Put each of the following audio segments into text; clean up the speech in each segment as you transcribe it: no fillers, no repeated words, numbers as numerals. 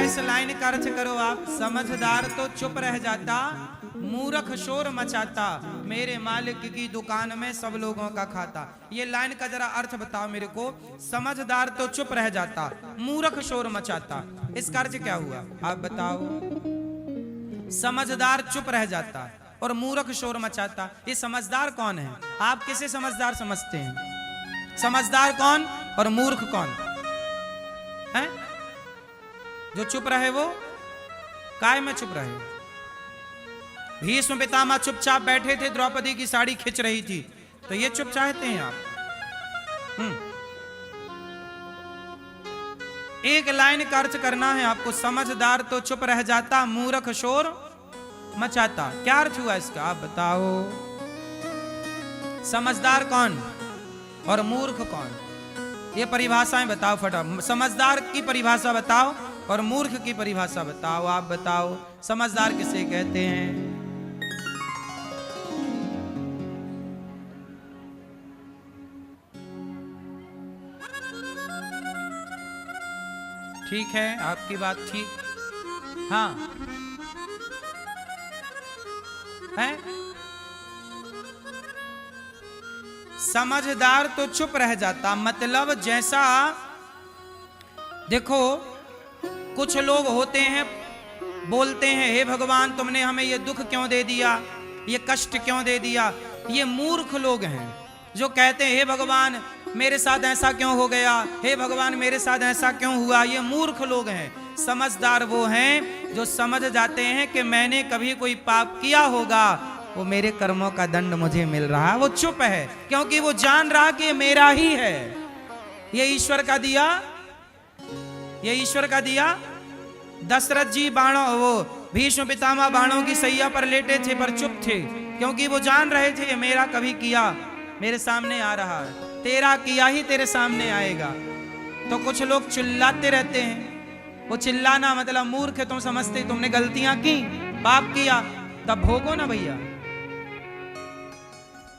इस लाइन का अर्थ करो आप। समझदार तो चुप रह जाता, मूर्ख शोर मचाता, मेरे मालिक की दुकान में सब लोगों का खाता। ये लाइन का जरा अर्थ बताओ मेरे को। समझदार तो चुप रह जाता, मूर्ख शोर मचाता, इसका अर्थ क्या हुआ आप बताओ। समझदार चुप रह जाता और मूर्ख शोर मचाता, ये समझदार कौन है? आप किसे समझदार समझते हैं? समझदार कौन और मूर्ख कौन है? जो चुप रहे वो काय में चुप रहे? भीष्म पितामह चुपचाप बैठे थे, द्रौपदी की साड़ी खिंच रही थी, तो ये चुप चाहते हैं आप? एक लाइन का अर्थ करना है आपको। समझदार तो चुप रह जाता, मूर्ख शोर मचाता, क्या अर्थ हुआ इसका आप बताओ। समझदार कौन और मूर्ख कौन, ये परिभाषाएं बताओ फटाफट। समझदार की परिभाषा बताओ और मूर्ख की परिभाषा बताओ। आप बताओ समझदार किसे कहते हैं? ठीक है, आपकी बात ठीक। हाँ है। समझदार तो चुप रह जाता, मतलब जैसा देखो कुछ लोग होते हैं बोलते हैं, हे भगवान तुमने हमें ये दुख क्यों दे दिया, ये कष्ट क्यों दे दिया। ये मूर्ख लोग हैं जो कहते हैं हे भगवान मेरे साथ ऐसा क्यों हो गया, हे भगवान मेरे साथ ऐसा क्यों हुआ। ये मूर्ख लोग हैं। समझदार वो हैं जो समझ जाते हैं कि मैंने कभी कोई पाप किया होगा, वो मेरे कर्मों का दंड मुझे मिल रहा है। वो चुप है क्योंकि वो जान रहा कि ये मेरा ही है, ये ईश्वर का दिया, ये ईश्वर का दिया। दशरथ जी बाणों, वो भीष्म पितामह बाणों की सैया पर लेटे थे पर चुप थे, क्योंकि वो जान रहे थे ये मेरा कभी किया मेरे सामने आ रहा है, तेरा किया ही तेरे सामने आएगा। तो कुछ लोग चिल्लाते रहते हैं, वो चिल्लाना मतलब मूर्ख है, तुम समझते तुमने गलतियां की, पाप किया, तब भोगो ना भैया।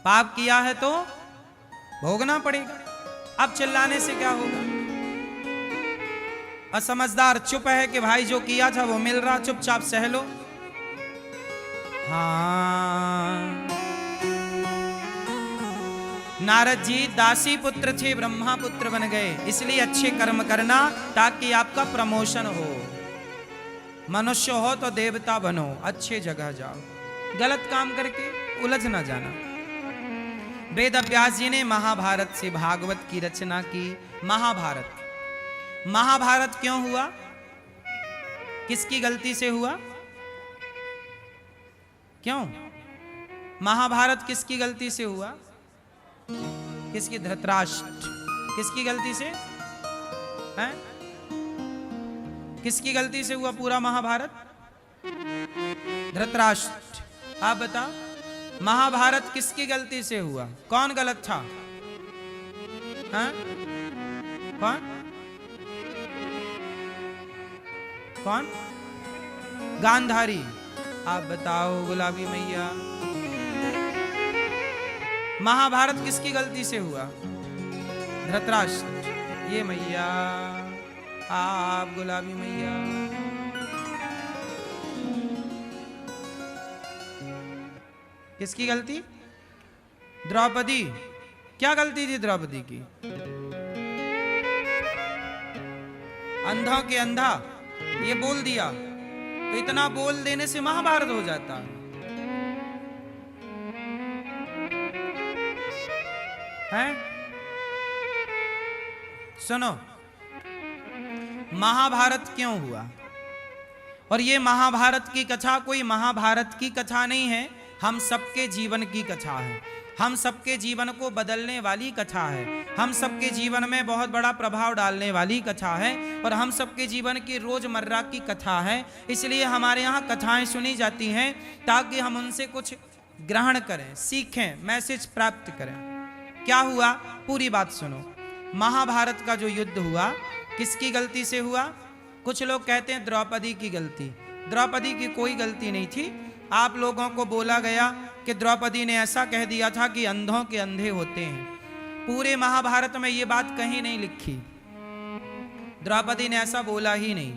पाप किया है तो भोगना पड़ेगा, अब चिल्लाने से क्या होगा। असमझदार चुप है कि भाई जो किया था वो मिल रहा, चुपचाप सह लो। हाँ, नारद जी दासी पुत्र थे, ब्रह्मा पुत्र बन गए, इसलिए अच्छे कर्म करना ताकि आपका प्रमोशन हो। मनुष्य हो तो देवता बनो, अच्छे जगह जाओ, गलत काम करके उलझ ना जाना। वेद व्यास जी ने महाभारत से भागवत की रचना की। महाभारत, महाभारत क्यों हुआ, किसकी गलती से हुआ, क्यों महाभारत किसकी गलती से हुआ? किसकी? धृतराष्ट्र। किसकी गलती से हैं? किसकी गलती से हुआ पूरा महाभारत? धृतराष्ट्र। आप बताओ महाभारत किसकी गलती से हुआ? कौन गलत था? हैं? कौन कौन? गांधारी। आप बताओ गुलाबी मैया, महाभारत किसकी गलती से हुआ? धृतराष्ट्र। ये मैया, आप गुलाबी मैया, किसकी गलती? द्रौपदी। क्या गलती थी द्रौपदी की? अंधा के अंधा ये बोल दिया, तो इतना बोल देने से महाभारत हो जाता है? सुनो, महाभारत क्यों हुआ? और ये महाभारत की कथा कोई महाभारत की कथा नहीं है, हम सबके जीवन की कथा है। हम सबके जीवन को बदलने वाली कथा है, हम सबके जीवन में बहुत बड़ा प्रभाव डालने वाली कथा है, और हम सबके जीवन की रोजमर्रा की कथा है। इसलिए हमारे यहाँ कथाएं सुनी जाती हैं ताकि हम उनसे कुछ ग्रहण करें, सीखें, मैसेज प्राप्त करें। क्या हुआ पूरी बात सुनो। महाभारत का जो युद्ध हुआ किसकी गलती से हुआ? कुछ लोग कहते हैं द्रौपदी की गलती। द्रौपदी की कोई गलती नहीं थी। आप लोगों को बोला गया कि द्रौपदी ने ऐसा कह दिया था कि अंधों के अंधे होते हैं। पूरे महाभारत में ये बात कहीं नहीं लिखी, द्रौपदी ने ऐसा बोला ही नहीं।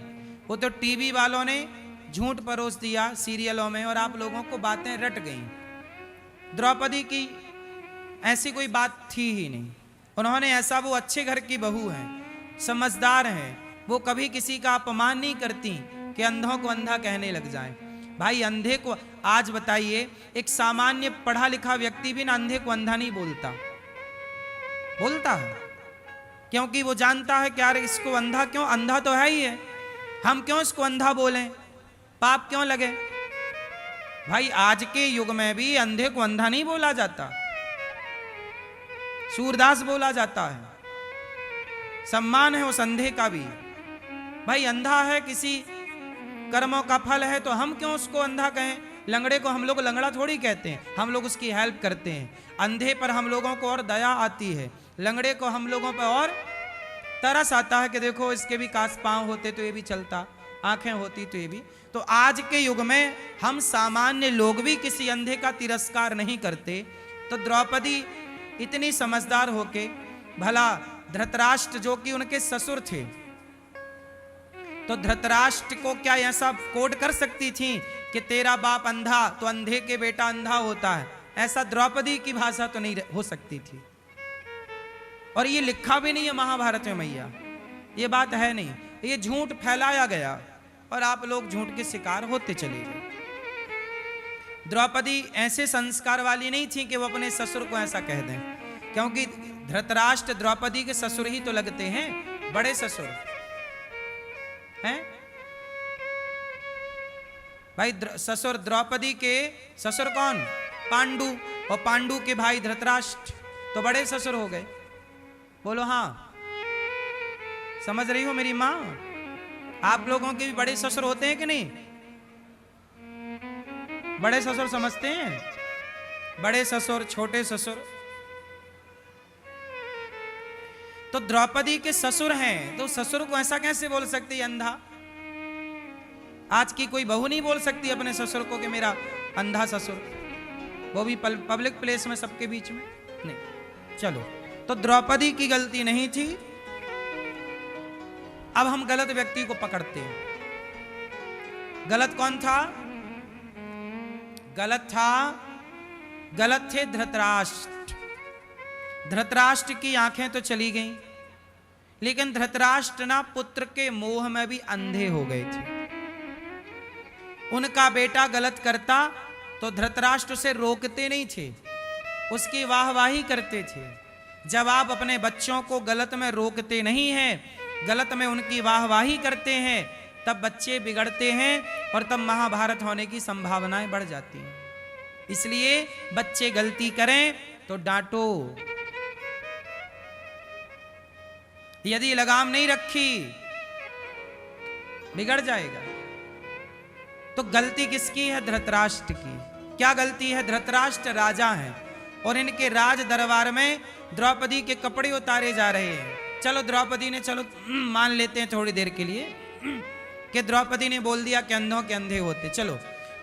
वो तो टीवी वालों ने झूठ परोस दिया सीरियलों में और आप लोगों को बातें रट गई। द्रौपदी की ऐसी कोई बात थी ही नहीं। उन्होंने ऐसा, वो अच्छे घर की बहू हैं, समझदार हैं, वो कभी किसी का अपमान नहीं करती कि अंधों को अंधा कहने लग जाए। भाई अंधे को, आज बताइए, एक सामान्य पढ़ा लिखा व्यक्ति भी ना अंधे को अंधा नहीं बोलता है, क्योंकि वो जानता है कि यार इसको अंधा क्यों, अंधा तो है ही है, हम क्यों इसको अंधा बोलें, पाप क्यों लगे। भाई आज के युग में भी अंधे को अंधा नहीं बोला जाता, सूरदास बोला जाता है, सम्मान है उस अंधे का भी। भाई अंधा है, किसी कर्मों का फल है, तो हम क्यों उसको अंधा कहें। लंगड़े को हम लोग लंगड़ा थोड़ी कहते हैं, हम लोग उसकी हेल्प करते हैं। अंधे पर हम लोगों को और दया आती है, लंगड़े को हम लोगों पर और तरस आता है कि देखो इसके भी कास पांव होते तो ये भी चलता, आंखें होती तो ये भी। तो आज के युग में हम सामान्य लोग भी किसी अंधे का तिरस्कार नहीं करते। तो द्रौपदी इतनी समझदार होके, भला धृतराष्ट्र जो कि उनके ससुर थे, तो धृतराष्ट्र को क्या ऐसा कोड कर सकती थी कि तेरा बाप अंधा तो अंधे के बेटा अंधा होता है। ऐसा द्रौपदी की भाषा तो नहीं हो सकती थी, और ये लिखा भी नहीं है महाभारत में मैया, ये बात है नहीं, ये झूठ फैलाया गया और आप लोग झूठ के शिकार होते चले गए। द्रौपदी ऐसे संस्कार वाली नहीं थी कि वो अपने ससुर को ऐसा कह दें, क्योंकि धृतराष्ट्र द्रौपदी के ससुर ही तो लगते हैं, बड़े ससुर हैं। भाई ससुर द्रौपदी के ससुर कौन, पांडु, और पांडु के भाई धृतराष्ट्र, तो बड़े ससुर हो गए। बोलो हाँ, समझ रही हो मेरी माँ। आप लोगों के भी बड़े ससुर होते हैं कि नहीं, बड़े ससुर समझते हैं, बड़े ससुर, छोटे ससुर। तो द्रौपदी के ससुर हैं, तो ससुर को ऐसा कैसे बोल सकती अंधा। आज की कोई बहू नहीं बोल सकती अपने ससुर को कि मेरा अंधा ससुर, वो भी पब्लिक प्लेस में सबके बीच में नहीं। चलो, तो द्रौपदी की गलती नहीं थी। अब हम गलत व्यक्ति को पकड़ते हैं। गलत कौन था, गलत थे धृतराष्ट्र। धृतराष्ट्र की आंखें तो चली गईं, लेकिन धृतराष्ट्र ना पुत्र के मोह में भी अंधे हो गए थे। उनका बेटा गलत करता तो धृतराष्ट्र उसे रोकते नहीं थे, उसकी वाहवाही करते थे। जब आप अपने बच्चों को गलत में रोकते नहीं हैं, गलत में उनकी वाहवाही करते हैं, तब बच्चे बिगड़ते हैं और तब महाभारत होने की संभावनाएं बढ़ जाती हैं। इसलिए बच्चे गलती करें तो डांटो, यदि लगाम नहीं रखी बिगड़ जाएगा। तो गलती किसकी है, धृतराष्ट्र की। क्या गलती है, धृतराष्ट्र राजा हैं और इनके राज दरबार में द्रौपदी के कपड़े उतारे जा रहे हैं। चलो द्रौपदी ने, चलो मान लेते हैं थोड़ी देर के लिए कि द्रौपदी ने बोल दिया कि अंधों के अंधे होते, चलो,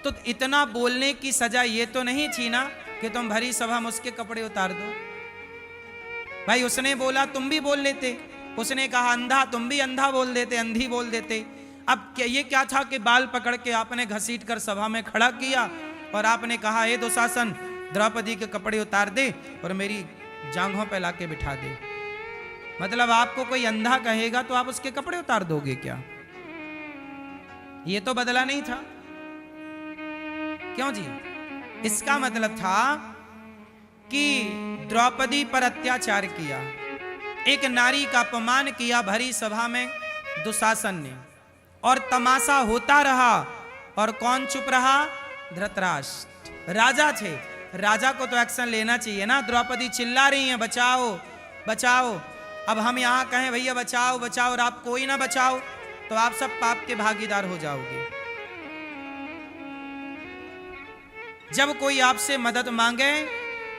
तो इतना बोलने की सजा ये तो नहीं थी ना कि तुम भरी सभा में उसके कपड़े उतार दो। भाई उसने बोला तुम भी बोल लेते, उसने कहा अंधा, तुम भी अंधा बोल देते, अंधी बोल देते। अब क्या ये क्या था कि बाल पकड़ के आपने घसीट कर सभा में खड़ा किया और आपने कहा हे दुशासन, द्रौपदी के कपड़े उतार दे और मेरी जांघों पे लाके बिठा दे। मतलब आपको कोई अंधा कहेगा तो आप उसके कपड़े उतार दोगे क्या? ये तो बदला नहीं था, क्यों जी? इसका मतलब था कि द्रौपदी पर अत्याचार किया, एक नारी का अपमान किया भरी सभा में दुशासन ने, और तमाशा होता रहा। और कौन चुप रहा? धृतराष्ट्र। राजा थे, राजा को तो एक्शन लेना चाहिए ना। द्रौपदी चिल्ला रही हैं बचाओ बचाओ, अब हम यहाँ कहें भैया बचाओ बचाओ और आप कोई ना बचाओ तो आप सब पाप के भागीदार हो जाओगे। जब कोई आपसे मदद मांगे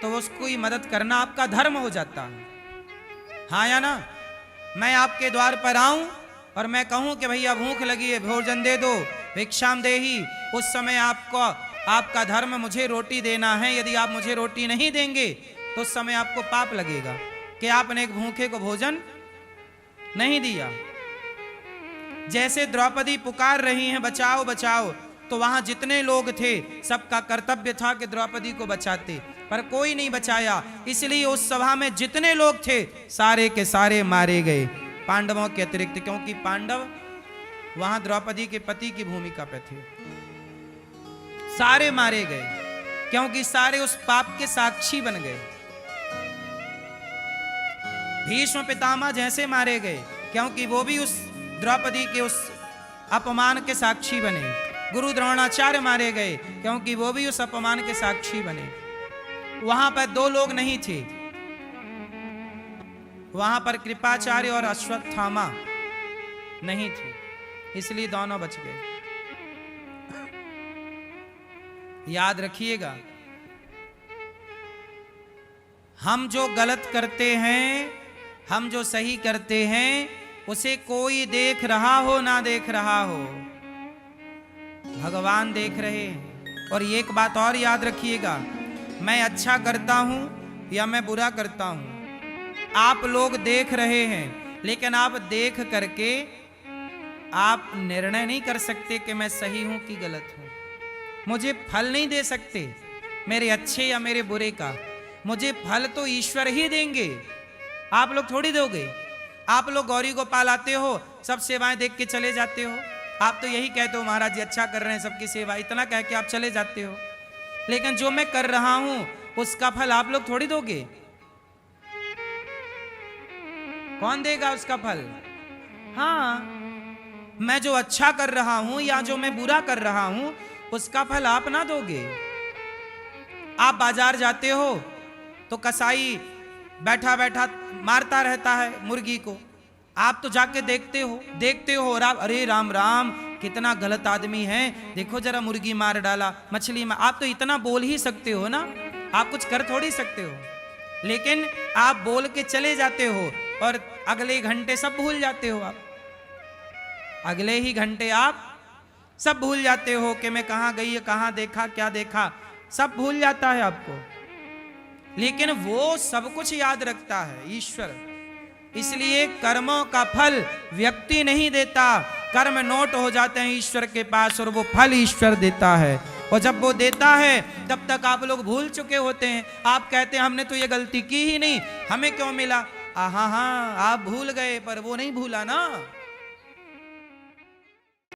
तो उसको ही मदद करना आपका धर्म हो जाता है, हाँ या ना? मैं आपके द्वार पर आऊं और मैं कहूं कि भैया भूख लगी है, भोजन दे दो, भिक्षाम देही, उस समय आपको, आपका धर्म मुझे रोटी देना है। यदि आप मुझे रोटी नहीं देंगे तो उस समय आपको पाप लगेगा कि आपने एक भूखे को भोजन नहीं दिया। जैसे द्रौपदी पुकार रही हैं बचाओ बचाओ, तो वहां जितने लोग थे सबका कर्तव्य था कि द्रौपदी को बचाते, पर कोई नहीं बचाया। इसलिए उस सभा में जितने लोग थे सारे के सारे मारे गए, पांडवों के अतिरिक्त, क्योंकि पांडव वहां द्रौपदी के पति की भूमिका पे थे। सारे मारे गए क्योंकि सारे उस पाप के साक्षी बन गए। भीष्म पितामह जैसे मारे गए क्योंकि वो भी उस द्रौपदी के उस अपमान के साक्षी बने। गुरु द्रोणाचार्य मारे गए क्योंकि वो भी उस अपमान के साक्षी बने। वहां पर दो लोग नहीं थे, वहां पर कृपाचार्य और अश्वत्थामा नहीं थे, इसलिए दोनों बच गए। याद रखिएगा, हम जो गलत करते हैं, हम जो सही करते हैं, उसे कोई देख रहा हो ना देख रहा हो, भगवान देख रहे हैं। और एक बात और याद रखिएगा, मैं अच्छा करता हूं या मैं बुरा करता हूं, आप लोग देख रहे हैं, लेकिन आप देख करके आप निर्णय नहीं कर सकते कि मैं सही हूं कि गलत हूं। मुझे फल नहीं दे सकते मेरे अच्छे या मेरे बुरे का, मुझे फल तो ईश्वर ही देंगे, आप लोग थोड़ी दोगे। आप लोग गौरी गोपाल आते हो, सब सेवाएं देख के चले जाते हो, आप तो यही कहते हो महाराज जी अच्छा कर रहे हैं सबकी सेवा, इतना कह के आप चले जाते हो। लेकिन जो मैं कर रहा हूं उसका फल आप लोग थोड़ी दोगे, कौन देगा उसका फल? हाँ, मैं जो अच्छा कर रहा हूं या जो मैं बुरा कर रहा हूं उसका फल आप ना दोगे। आप बाजार जाते हो तो कसाई बैठा बैठा मारता रहता है मुर्गी को, आप तो जाके देखते हो अरे राम राम कितना गलत आदमी है, देखो जरा मुर्गी मार डाला, मछली मार, आप तो इतना बोल ही सकते हो ना, आप कुछ कर थोड़ी सकते हो। लेकिन आप बोल के चले जाते हो और अगले घंटे सब भूल जाते हो, आप अगले ही घंटे आप सब भूल जाते हो कि मैं कहां गई, कहां देखा, क्या देखा, सब भूल जाता है आपको। लेकिन वो सब कुछ याद रखता है ईश्वर। इसलिए कर्मों का फल व्यक्ति नहीं देता, कर्म नोट हो जाते हैं ईश्वर के पास और वो फल ईश्वर देता है। और जब वो देता है तब तक आप लोग भूल चुके होते हैं। आप कहते हैं हमने तो ये गलती की ही नहीं, हमें क्यों मिला? हाँ, आप भूल गए पर वो नहीं भूला ना।